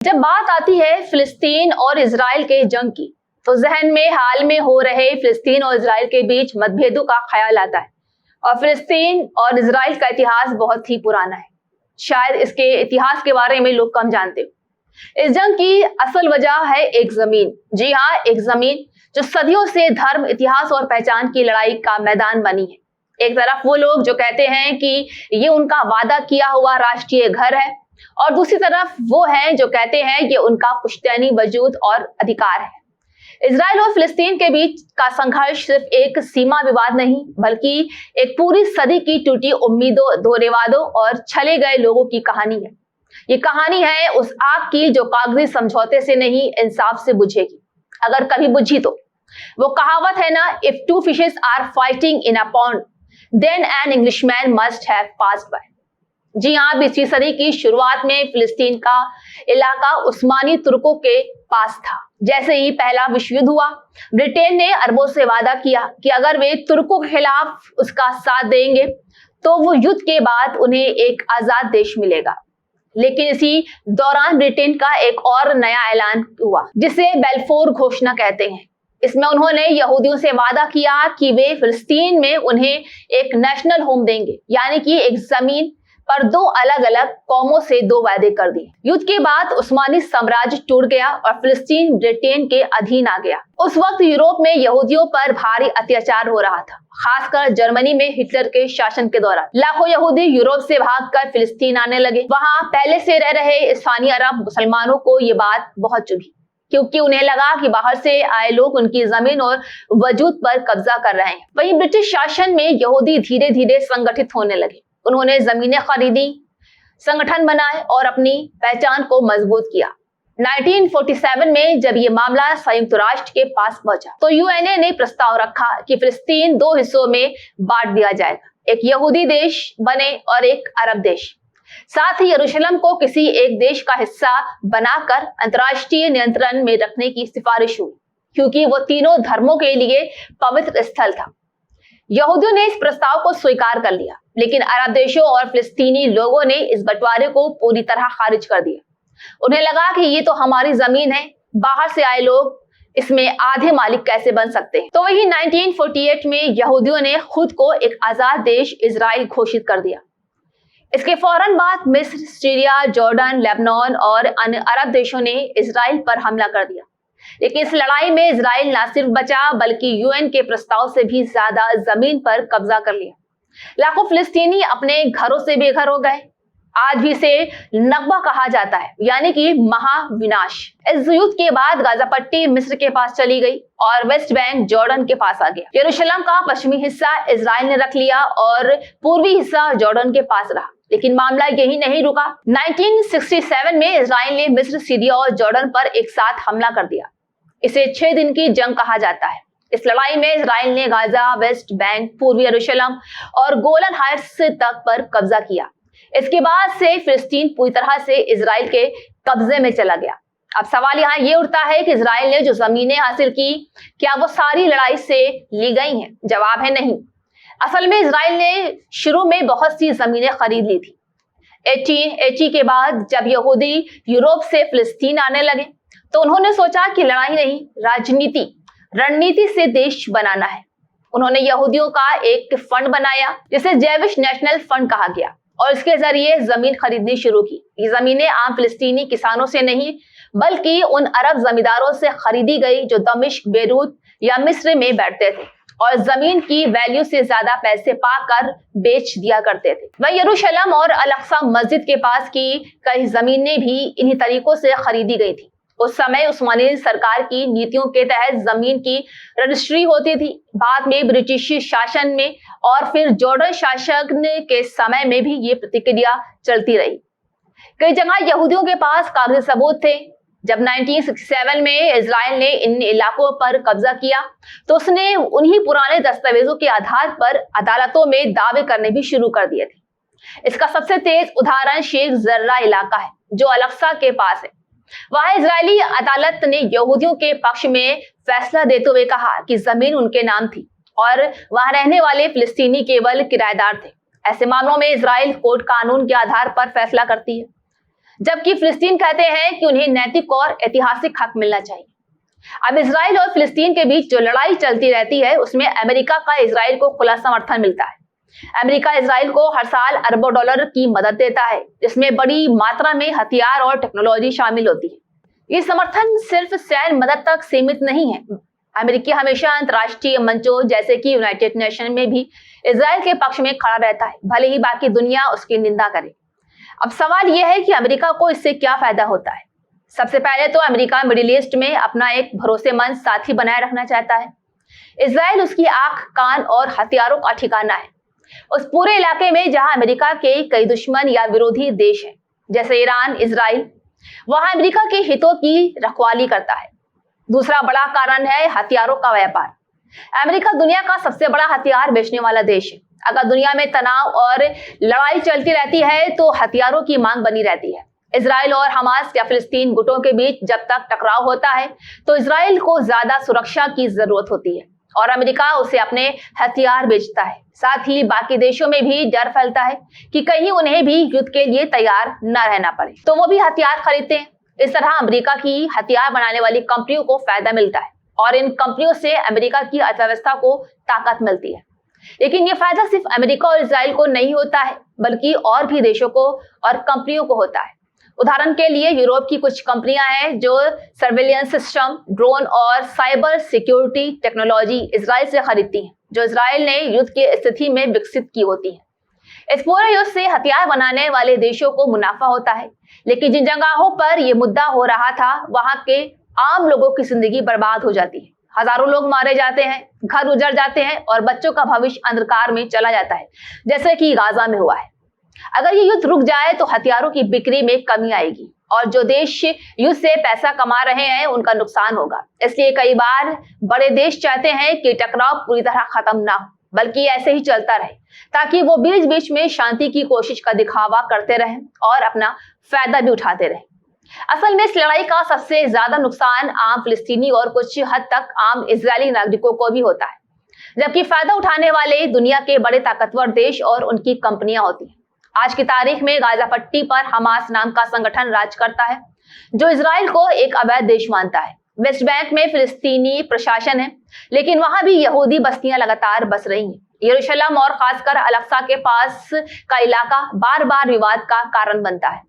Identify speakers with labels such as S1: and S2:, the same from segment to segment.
S1: जब बात आती है फिलिस्तीन और इजराइल के जंग की, तो जहन में हाल में हो रहे फिलिस्तीन और इजराइल के बीच मतभेदों का ख्याल आता है। और फिलिस्तीन और इजराइल का इतिहास बहुत ही पुराना है। शायद इसके इतिहास के बारे में लोग कम जानते हो। इस जंग की असल वजह है एक जमीन। जी हाँ, एक जमीन जो सदियों से धर्म, इतिहास और पहचान की लड़ाई का मैदान बनी है। एक तरफ वो लोग जो कहते हैं कि ये उनका वादा किया हुआ राष्ट्रीय घर है, और दूसरी तरफ वो हैं जो कहते हैं ये उनका पुश्तैनी वजूद और अधिकार है। इजराइल और फिलिस्तीन के बीच का संघर्ष सिर्फ एक सीमा विवाद नहीं, बल्कि एक पूरी सदी की टूटी उम्मीदों, धोरेवादों और छले गए लोगों की कहानी है। ये कहानी है उस आग की जो कागजी समझौते से नहीं, इंसाफ से बुझेगी, अगर कभी बुझी तो। वो कहावत है ना, if two fishes are fighting in a pond then an Englishman must have passed by. जी हाँ, 20वीं सदी की शुरुआत में फिलिस्तीन का इलाका उस्मानी तुर्कों के पास था। जैसे ही पहला विश्व युद्ध हुआ, ब्रिटेन ने अरबों से वादा किया कि अगर वे तुर्कों के खिलाफ उसका साथ देंगे तो वो युद्ध के बाद उन्हें एक आजाद देश मिलेगा। लेकिन इसी दौरान ब्रिटेन का एक और नया ऐलान हुआ, जिसे बेल्फोर घोषणा कहते हैं। इसमें उन्होंने यहूदियों से वादा किया कि वे फिलिस्तीन में उन्हें एक नेशनल होम देंगे, यानी कि एक जमीन पर दो अलग अलग कौमों से दो वादे कर दिए। युद्ध के बाद उस्मानी साम्राज्य टूट गया और फिलिस्तीन ब्रिटेन के अधीन आ गया। उस वक्त यूरोप में यहूदियों पर भारी अत्याचार हो रहा था, खासकर जर्मनी में हिटलर के शासन के दौरान। लाखों यहूदी यूरोप से भागकर फिलिस्तीन आने लगे। वहां पहले से रह रहे स्थानीय अरब मुसलमानों को ये बात बहुत चुभी, क्योंकि उन्हें लगा कि बाहर से आए लोग उनकी जमीन और वजूद पर कब्जा कर रहे हैं। वहीं ब्रिटिश शासन में यहूदी धीरे धीरे संगठित होने लगे। उन्होंने जमीनें खरीदी, संगठन बनाए और अपनी पहचान को मजबूत किया। 1947 में जब ये मामला संयुक्त राष्ट्र के पास पहुंचा, तो यूएनए ने प्रस्ताव रखा कि फिलिस्तीन दो हिस्सों में बांट दिया जाएगा, एक यहूदी देश बने और एक अरब देश। साथ ही यरूशलेम को किसी एक देश का हिस्सा बनाकर अंतर्राष्ट्रीय नियंत्रण में रखने की सिफारिश हुई, क्योंकि वो तीनों धर्मों के लिए पवित्र स्थल था। यहूदियों ने इस प्रस्ताव को स्वीकार कर लिया, लेकिन अरब देशों और फिलिस्तीनी लोगों ने इस बंटवारे को पूरी तरह खारिज कर दिया। उन्हें लगा कि ये तो हमारी जमीन है, बाहर से आए लोग इसमें आधे मालिक कैसे बन सकते हैं। तो वही 1948 में यहूदियों ने खुद को एक आजाद देश इजराइल घोषित कर दिया। इसके फौरन बाद मिस्र, सीरिया, जॉर्डन, लेबनान और अन्य अरब देशों ने इजराइल पर हमला कर दिया। लेकिन इस लड़ाई में इजराइल न सिर्फ बचा, बल्कि यूएन के प्रस्ताव से भी ज्यादा जमीन पर कब्जा कर लिया। लाखों फिलिस्तीनी अपने घरों से बेघर हो गए। आज भी इसे नकबा कहा जाता है, यानी कि महाविनाश। इस युद्ध के बाद गाजा पट्टी मिस्र के पास चली गई और वेस्ट बैंक जॉर्डन के पास आ गया। यरूशलेम का पश्चिमी हिस्सा इजराइल ने रख लिया और पूर्वी हिस्सा जॉर्डन के पास रहा। लेकिन मामला यही नहीं रुका। 1967 में इजराइल ने मिस्र, सीरिया और जॉर्डन पर एक साथ हमला कर दिया। इसे 6 दिन की जंग कहा जाता है। इस लड़ाई में इजराइल ने गाजा, वेस्ट बैंक, पूर्वी यरूशलेम और गोलन हाइट्स तक पर कब्जा किया। इसके बाद से फिलिस्तीन पूरी तरह से इजराइल के कब्जे में चला गया। अब सवाल यहाँ ये उठता है कि इजराइल ने जो जमीनें हासिल की, क्या वो सारी लड़ाई से ली गई हैं? जवाब है नहीं। असल में इजराइल ने शुरू में बहुत सी जमीनें खरीद ली थी। 1880 के बाद जब यहूदी यूरोप से फिलिस्तीन आने लगे, तो उन्होंने सोचा कि लड़ाई नहीं, राजनीति, रणनीति से देश बनाना है। उन्होंने यहूदियों का एक फंड बनाया, जिसे जेविश नेशनल फंड कहा गया, और इसके जरिए जमीन खरीदनी शुरू की। ये जमीनें आम फिलिस्तीनी किसानों से नहीं, बल्कि उन अरब जमींदारों से खरीदी गई जो दमिश्क, बेरूत या मिस्र में बैठते थे और जमीन की वैल्यू से ज्यादा पैसे पाकर बेच दिया करते थे। वह यरूशलेम और अल-अक्सा मस्जिद के पास की कई जमीनें भी इन्हीं तरीकों से खरीदी गई थी। उस समय उस्मानी सरकार की नीतियों के तहत जमीन की रजिस्ट्री होती थी। बाद में ब्रिटिश शासन में और फिर जॉर्डन शासन के समय में भी ये प्रक्रिया चलती रही। कई जगह यहूदियों के पास कागजी सबूत थे। जब 1967 में इजराइल ने इन इलाकों पर कब्जा किया, तो उसने उन्हीं पुराने दस्तावेजों के आधार पर अदालतों में दावे करने भी शुरू कर दिए थे। इसका सबसे तेज उदाहरण शेख जर्रा इलाका है, जो अल-अक्सा के पास है। वहां इजरायली अदालत ने यहूदियों के पक्ष में फैसला देते हुए कहा कि जमीन उनके नाम थी और वहां रहने वाले फिलिस्तीनी केवल किराएदार थे। ऐसे मामलों में इजराइल कोर्ट कानून के आधार पर फैसला करती है। जबकि फिलिस्तीन कहते हैं कि उन्हें नैतिक और ऐतिहासिक हक मिलना चाहिए। अब इजराइल और फिलिस्तीन के बीच जो लड़ाई चलती रहती है उसमें अमेरिका का इजराइल को खुला समर्थन मिलता है। अमेरिका इजराइल को हर साल अरबों डॉलर की मदद देता है, जिसमें बड़ी मात्रा में हथियार और टेक्नोलॉजी शामिल होती है। ये समर्थन सिर्फ सैन्य मदद तक सीमित नहीं है। अमेरिका हमेशा अंतर्राष्ट्रीय मंचों जैसे कि यूनाइटेड नेशन में भी इजराइल के पक्ष में खड़ा रहता है, भले ही बाकी दुनिया उसकी निंदा करे। अब सवाल यह है कि अमेरिका को इससे क्या फायदा होता है। सबसे पहले तो अमेरिका मिडिल ईस्ट में अपना एक भरोसेमंद साथी बनाए रखना चाहता है। इजराइल उसकी आंख, कान और हथियारों का ठिकाना है उस पूरे इलाके में जहां अमेरिका के कई दुश्मन या विरोधी देश हैं, जैसे ईरान, इजराइल। वहां अमेरिका के हितों की रखवाली करता है। दूसरा बड़ा कारण है हथियारों का व्यापार। अमेरिका दुनिया का सबसे बड़ा हथियार बेचने वाला देश है। अगर दुनिया में तनाव और लड़ाई चलती रहती है तो हथियारों की मांग बनी रहती है। इजराइल और हमास या फिलिस्तीन गुटों के बीच जब तक टकराव होता है तो इजराइल को ज्यादा सुरक्षा की जरूरत होती है और अमेरिका उसे अपने हथियार बेचता है। साथ ही बाकी देशों में भी डर फैलता है कि कहीं उन्हें भी युद्ध के लिए तैयार न रहना पड़े, तो वो भी हथियार खरीदते हैं। इस तरह अमेरिका की हथियार बनाने वाली कंपनियों को फायदा मिलता है और इन कंपनियों से अमेरिका की अर्थव्यवस्था को ताकत मिलती है। लेकिन ये फायदा सिर्फ अमेरिका और इजराइल को नहीं होता है, बल्कि और भी देशों को और कंपनियों को होता है। उदाहरण के लिए यूरोप की कुछ कंपनियां हैं जो सर्वेलियंस सिस्टम, ड्रोन और साइबर सिक्योरिटी टेक्नोलॉजी इजराइल से खरीदती हैं, जो इजराइल ने युद्ध की स्थिति में विकसित की होती है। इस पूरे युद्ध से हथियार बनाने वाले देशों को मुनाफा होता है, लेकिन जिन जगहों पर यह मुद्दा हो रहा था वहां के आम लोगों की जिंदगी बर्बाद हो जाती है। हजारों लोग मारे जाते हैं, घर उजड़ जाते हैं और बच्चों का भविष्य अंधकार में चला जाता है, जैसे कि गाजा में हुआ है। अगर ये युद्ध रुक जाए तो हथियारों की बिक्री में कमी आएगी और जो देश युद्ध से पैसा कमा रहे हैं उनका नुकसान होगा। इसलिए कई बार बड़े देश चाहते हैं कि टकराव पूरी तरह खत्म ना हो, बल्कि ऐसे ही चलता रहे, ताकि वो बीच बीच में शांति की कोशिश का दिखावा करते रहें और अपना फायदा भी उठाते रहें। असल में इस लड़ाई का सबसे ज्यादा नुकसान आम फिलिस्तीनी और कुछ हद तक आम इजरायली नागरिकों को भी होता है, जबकि फायदा उठाने वाले दुनिया के बड़े ताकतवर देश और उनकी कंपनियां होती हैं। आज की तारीख में गाजा पट्टी पर हमास नाम का संगठन राज करता है, जो इजराइल को एक अवैध देश मानता है। वेस्ट बैंक में फिलिस्तीनी प्रशासन है, लेकिन वहां भी यहूदी बस्तियां लगातार बस रही हैं। यरूशलेम और खासकर अल-अक्सा के पास का इलाका बार बार विवाद का कारण बनता है।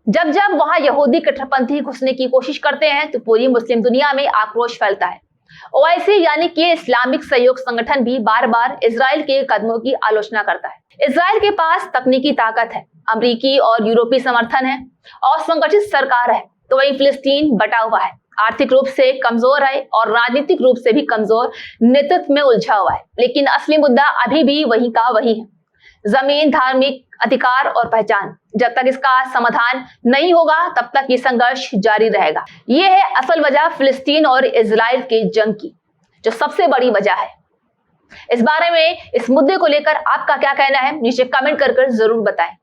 S1: जब जब वहां यहूदी कट्टरपंथी घुसने की कोशिश करते हैं तो पूरी मुस्लिम दुनिया में आक्रोश फैलता है। ओआईसी यानी कि इस्लामिक सहयोग संगठन भी बार बार इजराइल के कदमों की आलोचना करता है। इजराइल के पास तकनीकी ताकत है, अमेरिकी और यूरोपीय समर्थन है और संगठित सरकार है, तो वही फिलिस्तीन बटा हुआ है, आर्थिक रूप से कमजोर है और राजनीतिक रूप से भी कमजोर, नेतृत्व में उलझा हुआ है। लेकिन असली मुद्दा अभी भी वही का वही है, जमीन, धार्मिक अधिकार और पहचान। जब तक इसका समाधान नहीं होगा तब तक ये संघर्ष जारी रहेगा। ये है असल वजह फिलिस्तीन और इजराइल के जंग की, जो सबसे बड़ी वजह है। इस बारे में, इस मुद्दे को लेकर आपका क्या कहना है, नीचे कमेंट कर जरूर बताएं।